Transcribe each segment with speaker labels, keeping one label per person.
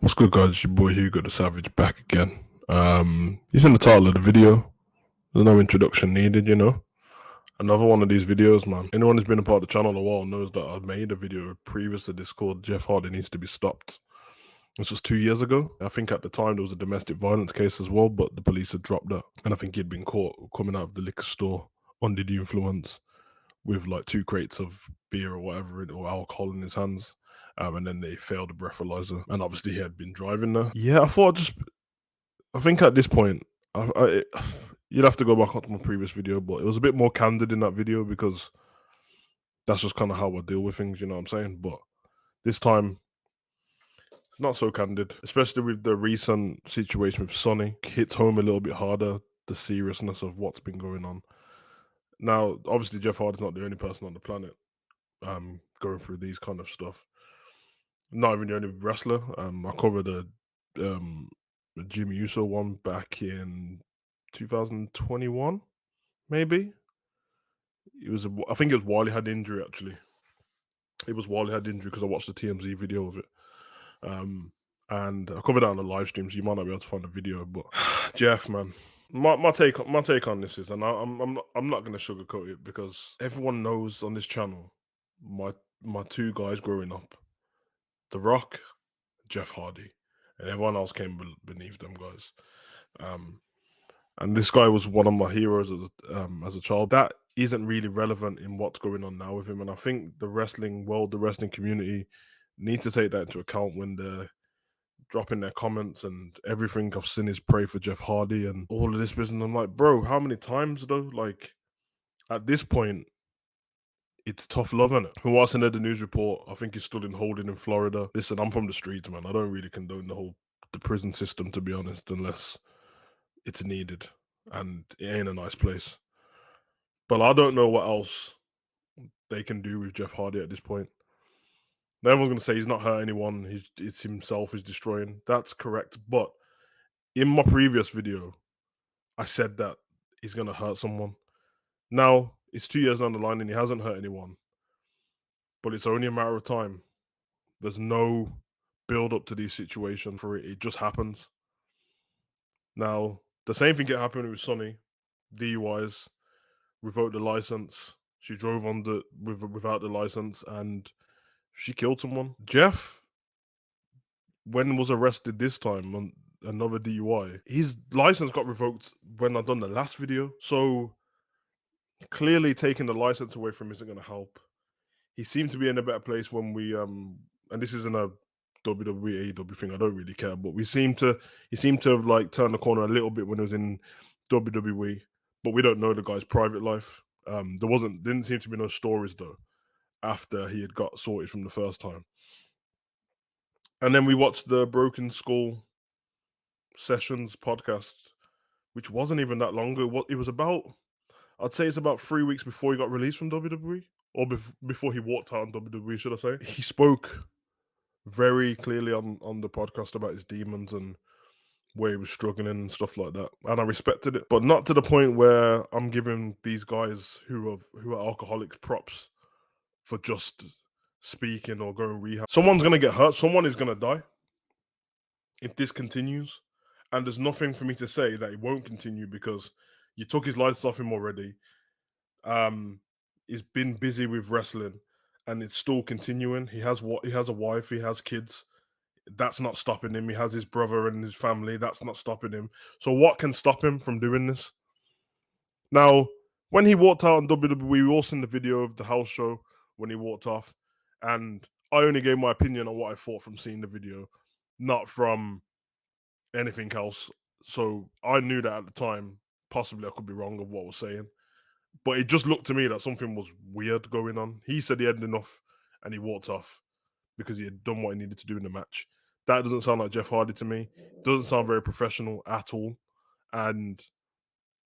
Speaker 1: What's good, guys? It's your boy Hugo the Savage back again. He's in the title of the video. There's no introduction needed, you know. Another one of these videos, man. Anyone who's been a part of the channel a while knows that I made a video previous to this called Jeff Hardy Needs to Be Stopped. This was 2 years ago. I think at the time there was a domestic violence case as well, but the police had dropped that. And I think he'd been caught coming out of the liquor store under the influence with like 2 crates of beer or whatever or alcohol in his hands. And then they failed a breathalyzer. And obviously he had been driving there. Yeah, I think at this point, you'd have to go back onto my previous video, but it was a bit more candid in that video because that's just kind of how I deal with things, you know what I'm saying? But this time, it's not so candid, especially with the recent situation with Sonny. Hits home a little bit harder, the seriousness of what's been going on. Now, obviously, Jeff Hardy's not the only person on the planet going through these kind of stuff. Not even the only wrestler. I covered um, a Jim Uso one back in 2021, maybe. I think it was while he had injury. Actually, it was while he had injury because I watched the TMZ video of it. And I covered that on the live stream, so you might not be able to find the video. But Jeff, man, my take on this is, and I'm not going to sugarcoat it because everyone knows on this channel my two guys growing up, The Rock, Jeff Hardy, and everyone else came beneath them guys. And this guy was one of my heroes as a child. That isn't really relevant in what's going on now with him, and I think the wrestling world, the wrestling community, need to take that into account when they're dropping their comments and everything I've seen is pray for Jeff Hardy and all of this business. I'm like, bro, how many times though? Like at this point, it's tough love, innit? From what I seen at the news report, I think he's stood in holding in Florida. Listen, I'm from the streets, man. I don't really condone the prison system, to be honest, unless it's needed. And it ain't a nice place. But I don't know what else they can do with Jeff Hardy at this point. No one's going to say he's not hurt anyone. It's himself he's destroying. That's correct. But in my previous video, I said that he's going to hurt someone. Now, it's 2 years down the line and he hasn't hurt anyone. But it's only a matter of time. There's no build up to these situations for it. It just happens. Now, the same thing can happen with Sonny. DUIs, revoked the license. She drove without the license and she killed someone. Jeff, when was arrested this time on another DUI, his license got revoked when I done the last video. So clearly taking the license away from him isn't going to help. He seemed to be in a better place when and this isn't a WWE AEW thing. I don't really care, but he seemed to have like turned the corner a little bit when he was in WWE. But we don't know the guy's private life. Didn't seem to be no stories though after he had got sorted from the first time. And then we watched the Broken Skull Sessions podcast, which wasn't even that long ago. It was about, I'd say it's about 3 weeks before he got released from WWE, or before he walked out on WWE, should I say. He spoke very clearly on the podcast about his demons and where he was struggling and stuff like that. And I respected it, but not to the point where I'm giving these guys who are alcoholics props for just speaking or going rehab. Someone's gonna get hurt. Someone is gonna die if this continues. And there's nothing for me to say that it won't continue because you took his license off him already. He's been busy with wrestling, and it's still continuing. He has a wife. He has kids. That's not stopping him. He has his brother and his family. That's not stopping him. So what can stop him from doing this? Now, when he walked out on WWE, we all seen the video of the house show when he walked off, and I only gave my opinion on what I thought from seeing the video, not from anything else. So I knew that at the time. Possibly I could be wrong of what I was saying, but it just looked to me that something was weird going on. He said he had enough, and he walked off because he had done what he needed to do in the match. That doesn't sound like Jeff Hardy to me. Doesn't sound very professional at all. And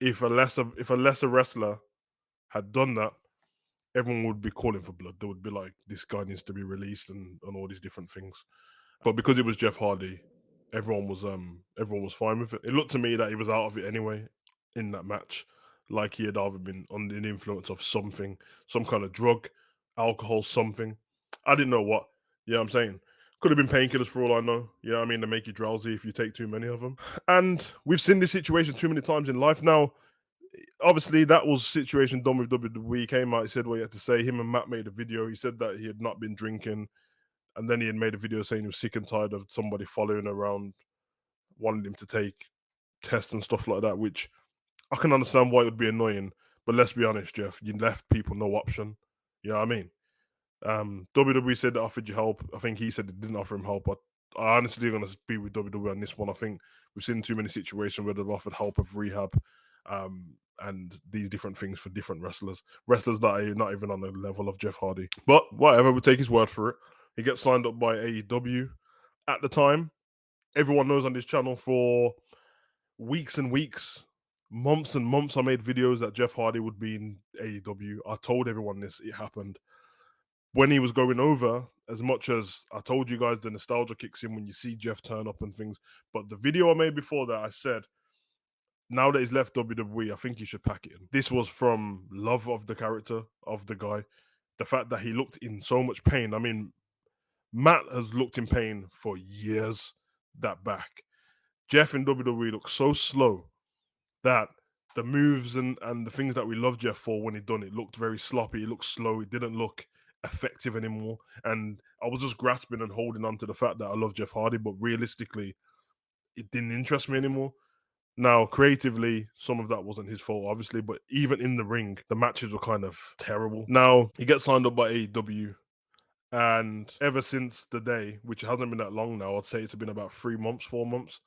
Speaker 1: if a lesser wrestler had done that, everyone would be calling for blood. They would be like, this guy needs to be released and all these different things. But because it was Jeff Hardy, everyone was fine with it. It looked to me that he was out of it anyway in that match. Like he had either been under the influence of something, some kind of drug, alcohol, something. I didn't know what. Yeah, I'm saying. Could have been painkillers for all I know. You know what I mean? They make you drowsy if you take too many of them. And we've seen this situation too many times in life now. Obviously, that was a situation done with WWE. He came out, he said what he had to say. Him and Matt made a video. He said that he had not been drinking, and then he had made a video saying he was sick and tired of somebody following around, wanting him to take tests and stuff like that, which I can understand why it would be annoying. But let's be honest, Jeff, you left people no option. You know what I mean? WWE said they offered you help. I think he said they didn't offer him help. But I honestly going to be with WWE on this one. I think we've seen too many situations where they've offered help of rehab, and these different things for different wrestlers that are not even on the level of Jeff Hardy. But whatever, we take his word for it. He gets signed up by AEW. At the time, everyone knows on this channel for weeks and weeks, months and months, I made videos that Jeff Hardy would be in AEW. I told everyone this, it happened when he was going over. As much as I told you guys, the nostalgia kicks in when you see Jeff turn up and things. But the video I made before that, I said, now that he's left WWE, I think you should pack it in. This was from love of the character of the guy. The fact that he looked in so much pain. I mean, Matt has looked in pain for years, that back. Jeff in WWE looks so slow that the moves and the things that we love Jeff for when he done it looked very sloppy. It looked slow. It didn't look effective anymore. And I was just grasping and holding on to the fact that I love Jeff Hardy, but realistically, it didn't interest me anymore. Now, creatively, some of that wasn't his fault, obviously, but even in the ring, the matches were kind of terrible. Now, he gets signed up by AEW, and ever since the day, which hasn't been that long now, I'd say it's been about 3 months, 4 months,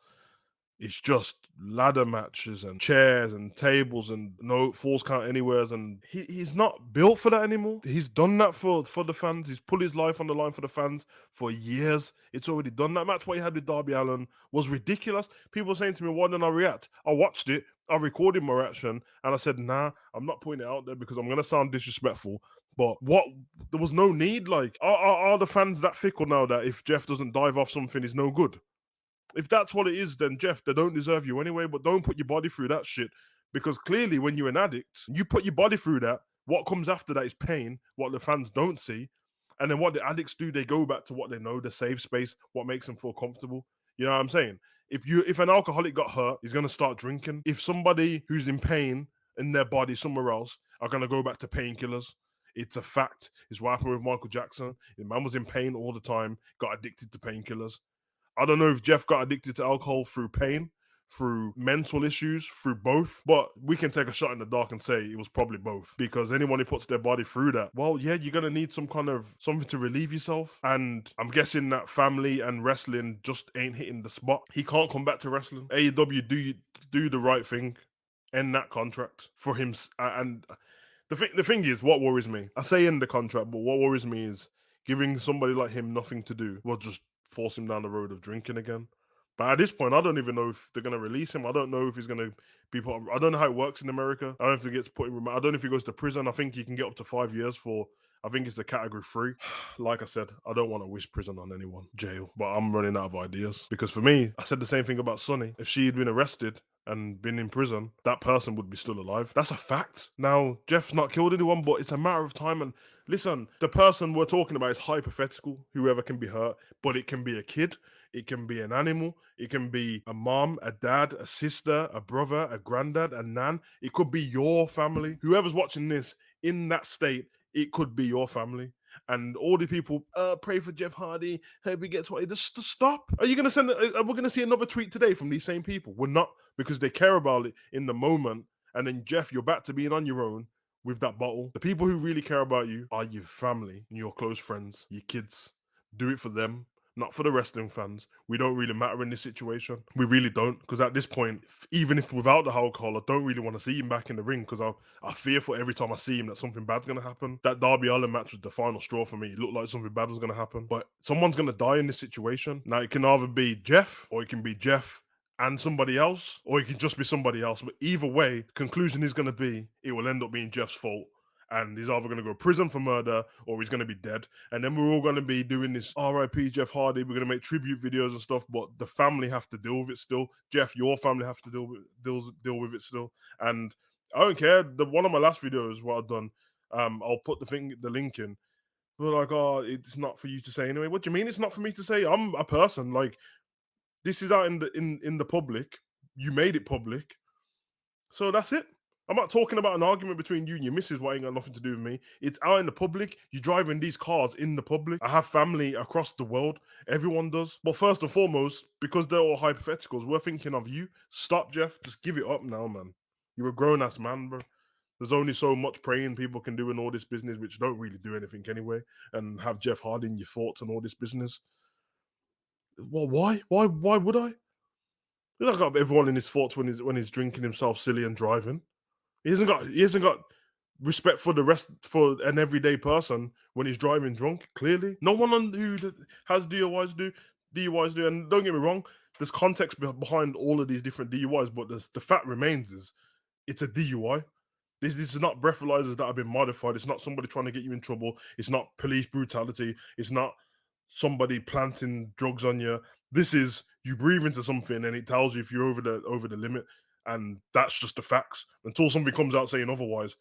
Speaker 1: it's just ladder matches and chairs and tables and no falls count anywheres, and he's not built for that anymore. He's done that for the fans. He's put his life on the line for the fans for years. It's already done. That match what he had with Darby Allin was ridiculous. People were saying to me, why didn't I react? I watched it, I recorded my reaction, and I said, nah, I'm not putting it out there because I'm gonna sound disrespectful. But what, there was no need. Like, are the fans that fickle now that if Jeff doesn't dive off something, he's no good? If that's what it is, then Jeff, they don't deserve you anyway. But don't put your body through that shit, because clearly, when you're an addict, you put your body through that. What comes after that is pain. What the fans don't see, and then what the addicts do, they go back to what they know, the safe space, what makes them feel comfortable. You know what I'm saying? If an alcoholic got hurt, he's gonna start drinking. If somebody who's in pain in their body somewhere else are gonna go back to painkillers. It's a fact. It's what happened with Michael Jackson. The man was in pain all the time, got addicted to painkillers. I don't know if Jeff got addicted to alcohol through pain, through mental issues, through both, but we can take a shot in the dark and say it was probably both, because anyone who puts their body through that, well, yeah, you're going to need some kind of something to relieve yourself. And I'm guessing that family and wrestling just ain't hitting the spot. He can't come back to wrestling. AEW, do the right thing, end that contract for him. And the thing is, what worries me, I say end the contract, but what worries me is giving somebody like him nothing to do will just force him down the road of drinking again. But at this point, I don't even know if they're going to release him. I don't know if he's going to be put. I don't know how it works in America. I don't know if he gets put in. I don't know if he goes to prison. I think he can get up to 5 years for. I think it's a category 3. Like I said, I don't want to wish prison on anyone, jail. But I'm running out of ideas because for me, I said the same thing about Sonny. If she had been arrested and been in prison, that person would be still alive. That's a fact. Now, Jeff's not killed anyone, but it's a matter of time. And listen, the person we're talking about is hypothetical, whoever can be hurt, but it can be a kid, it can be an animal, it can be a mom, a dad, a sister, a brother, a granddad, a nan. It could be your family. Whoever's watching this in that state, it could be your family. And all the people pray for Jeff Hardy, hope he gets what he just stop. Are you gonna send? We're gonna see another tweet today from these same people. We're not, because they care about it in the moment. And then Jeff, you're back to being on your own with that bottle. The people who really care about you are your family, your close friends, your kids. Do it for them, not for the wrestling fans. We don't really matter in this situation. We really don't, because at this point, even if without the alcohol, I don't really want to see him back in the ring, because I fear for every time I see him that something bad's going to happen. That Darby Allin match was the final straw for me. It looked like something bad was going to happen. But someone's going to die in this situation. Now, it can either be Jeff, or it can be Jeff and somebody else, or it can just be somebody else. But either way, the conclusion is going to be it will end up being Jeff's fault. And he's either going to go to prison for murder or he's going to be dead. And then we're all going to be doing this RIP Jeff Hardy. We're going to make tribute videos and stuff, but the family have to deal with it still. Jeff, your family have to deal with it still. And I don't care. One of my last videos, what I've done, I'll put the link in. But like, oh, it's not for you to say anyway. What do you mean it's not for me to say? I'm a person. Like, this is out in the public. You made it public. So that's it. I'm not talking about an argument between you and your missus, what ain't got nothing to do with me. It's out in the public. You're driving these cars in the public. I have family across the world. Everyone does. But first and foremost, because they're all hypotheticals, we're thinking of you. Stop, Jeff. Just give it up now, man. You're a grown ass man, bro. There's only so much praying people can do in all this business, which don't really do anything anyway. And have Jeff Hardy in your thoughts and all this business. Well, why? Why would I? He's not got everyone in his thoughts when he's drinking himself silly and driving. He hasn't got respect for the rest for an everyday person when he's driving drunk. Clearly, no one on who has DUIs do. And don't get me wrong, there's context behind all of these different DUIs, but the fact remains is it's a DUI. This is not breathalyzers that have been modified. It's not somebody trying to get you in trouble. It's not police brutality. It's not somebody planting drugs on you. This is you breathe into something and it tells you if you're over the limit, and that's just the facts. Until somebody comes out saying otherwise,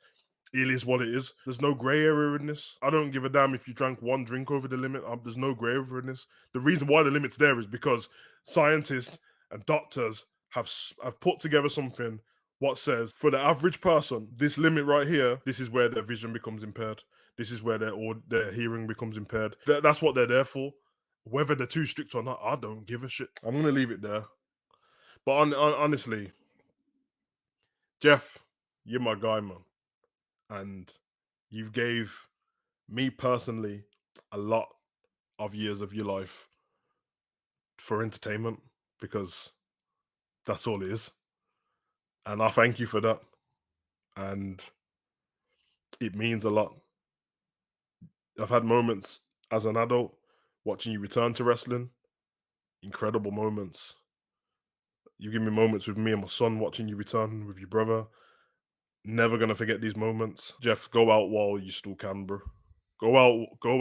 Speaker 1: it is what it is. There's no gray area in this. I don't give a damn if you drank one drink over the limit. There's no gray area in this. The reason why the limit's there is because scientists and doctors have put together something what says for the average person, this limit right here, this is where their vision becomes impaired. This is where their hearing becomes impaired. That's what they're there for. Whether they're too strict or not, I don't give a shit. I'm gonna leave it there. But honestly, Jeff, you're my guy, man, and you gave me personally a lot of years of your life for entertainment because that's all it is. And I thank you for that. And it means a lot. I've had moments as an adult watching you return to wrestling, incredible moments. You give me moments with me and my son watching you return with your brother. Never gonna forget these moments. Jeff, go out while you still can, bro. Go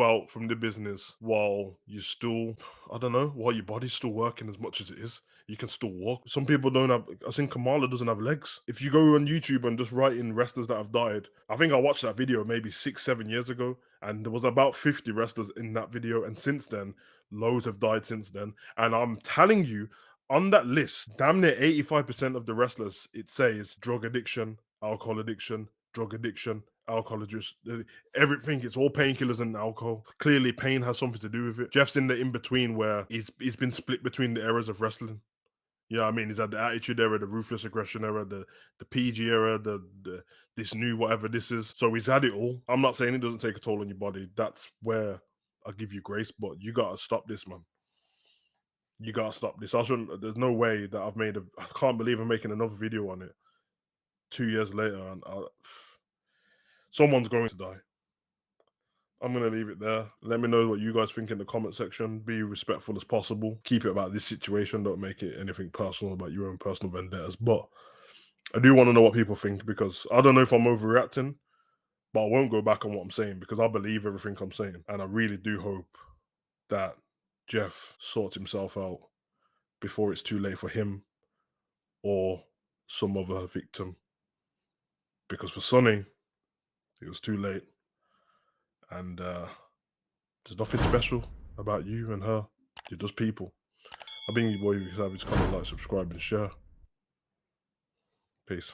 Speaker 1: out from the business while you still, I don't know, while your body's still working as much as it is. You can still walk. Some people don't have, I think Kamala doesn't have legs. If you go on YouTube and just write in wrestlers that have died, I think I watched that video maybe 6, 7 years ago, and there was about 50 wrestlers in that video. And since then, loads have died since then. And I'm telling you, on that list, damn near 85% of the wrestlers, it says drug addiction, alcohol addiction, drug addiction, alcohol addiction, everything. It's all painkillers and alcohol. Clearly, pain has something to do with it. Jeff's in the in between where he's been split between the eras of wrestling. You know what I mean? He's had the attitude era, the ruthless aggression era, the PG era, the this new whatever this is. So he's had it all. I'm not saying it doesn't take a toll on your body. That's where I give you grace, but you gotta stop this, man. You gotta stop this. I shouldn't. There's no way that I can't believe I'm making another video on it 2 years later, and someone's going to die. I'm gonna leave it there. Let me know what you guys think in the comment section. Be respectful as possible. Keep it about this situation. Don't make it anything personal about your own personal vendettas. But I do want to know what people think because I don't know if I'm overreacting, but I won't go back on what I'm saying because I believe everything I'm saying, and I really do hope that Jeff sorts himself out before it's too late for him or some other victim. Because for Sonny, it was too late, and there's nothing special about you and her. You're just people. I've been your boy, Savage. Comment, like, subscribe, and share. Peace.